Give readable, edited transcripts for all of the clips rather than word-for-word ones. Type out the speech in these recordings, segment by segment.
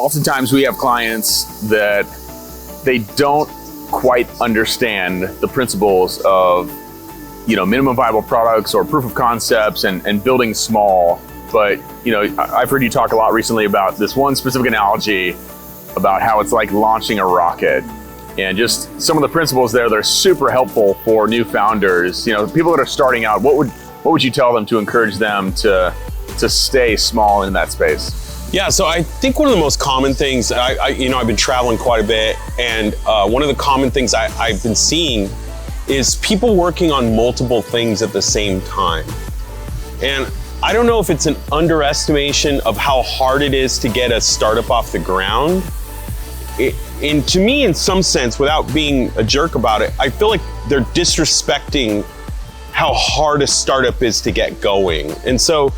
oftentimes we have clients that they don't quite understand the principles of, minimum viable products or proof of concepts and building small. But, I've heard you talk a lot recently about this one specific analogy about how it's like launching a rocket. And just some of the principles there, they're super helpful for new founders. People that are starting out, what would you tell them to encourage them to stay small in that space? Yeah, so I think one of the most common things, I've been traveling quite a bit, and one of the common things I've been seeing is people working on multiple things at the same time. And I don't know if it's an underestimation of how hard it is to get a startup off the ground. And to me, in some sense, without being a jerk about it, I feel like they're disrespecting how hard a startup is to get going. And so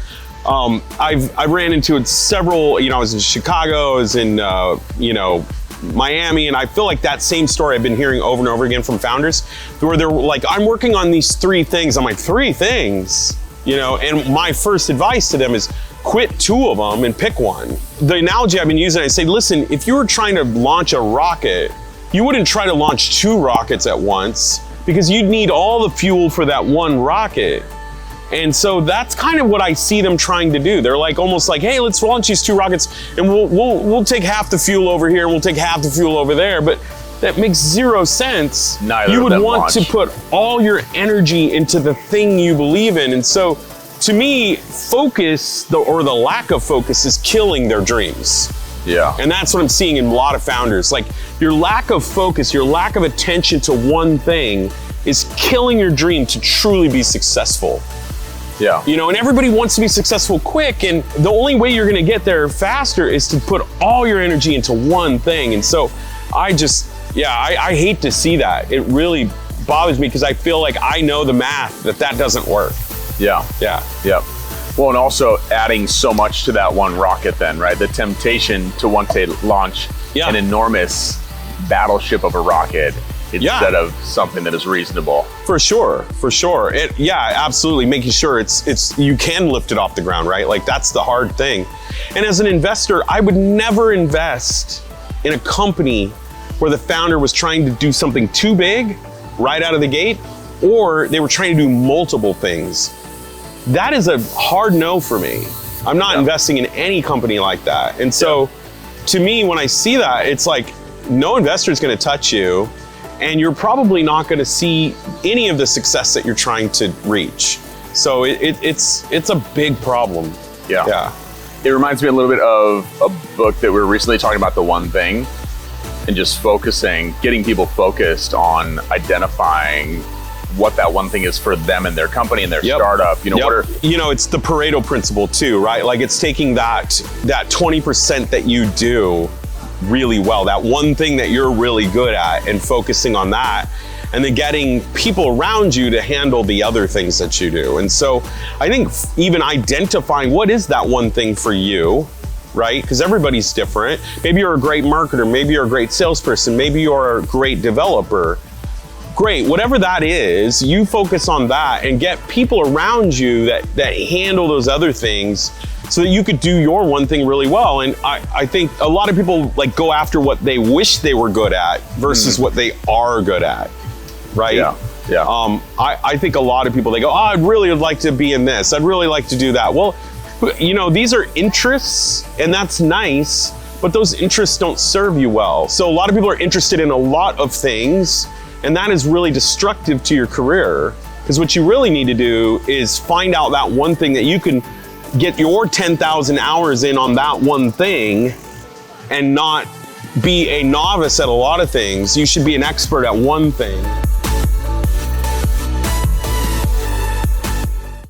I ran into it several, I was in Chicago, I was in, Miami, and I feel like that same story I've been hearing over and over again from founders, where they're like, I'm working on these 3 things. I'm like, 3 things? And my first advice to them is quit 2 of them and pick one. The analogy I've been using, I say, listen, if you were trying to launch a rocket, you wouldn't try to launch 2 rockets at once, because you'd need all the fuel for that one rocket. And so that's kind of what I see them trying to do. They're like, almost like, hey, let's launch these 2 rockets and we'll take half the fuel over here and we'll take half the fuel over there. But that makes 0 sense. Neither you would of them want to put all your energy into the thing you believe in. And so to me, focus, or the lack of focus, is killing their dreams. Yeah. And that's what I'm seeing in a lot of founders. Like, your lack of focus, your lack of attention to one thing is killing your dream to truly be successful. Yeah. And everybody wants to be successful quick, and the only way you're gonna get there faster is to put all your energy into one thing. And so I hate to see that. It really bothers me, because I feel like I know the math that doesn't work. Yeah. Yeah. Yep. Well, and also adding so much to that one rocket then, right? The temptation to want to launch an enormous battleship of a rocket instead of something that is reasonable. For sure. Absolutely. Making sure it's you can lift it off the ground, right? Like, that's the hard thing. And as an investor, I would never invest in a company where the founder was trying to do something too big right out of the gate, or they were trying to do multiple things. That is a hard no for me. I'm not investing in any company like that. And so to me, when I see that, it's like, no investor is going to touch you, and you're probably not going to see any of the success that you're trying to reach. So it's a big problem. Yeah. It reminds me a little bit of a book that we were recently talking about, The One Thing, and just getting people focused on identifying what that one thing is for them and their company and their startup. It's the Pareto principle too, right? Like, it's taking that 20% that you do really well, that one thing that you're really good at, and focusing on that, and then getting people around you to handle the other things that you do. And so I think even identifying what is that one thing for you, right? Because everybody's different. Maybe you're a great marketer, maybe you're a great salesperson, maybe you're a great developer. Great, whatever that is, you focus on that and get people around you that handle those other things, so that you could do your one thing really well. And I think a lot of people like go after what they wish they were good at versus what they are good at, right? Yeah. I think a lot of people, they go, I'd really like to be in this. I'd really like to do that. Well, these are interests, and that's nice, but those interests don't serve you well. So a lot of people are interested in a lot of things, and that is really destructive to your career, because what you really need to do is find out that one thing that you can get your 10,000 hours in on, that one thing, and not be a novice at a lot of things. You should be an expert at one thing.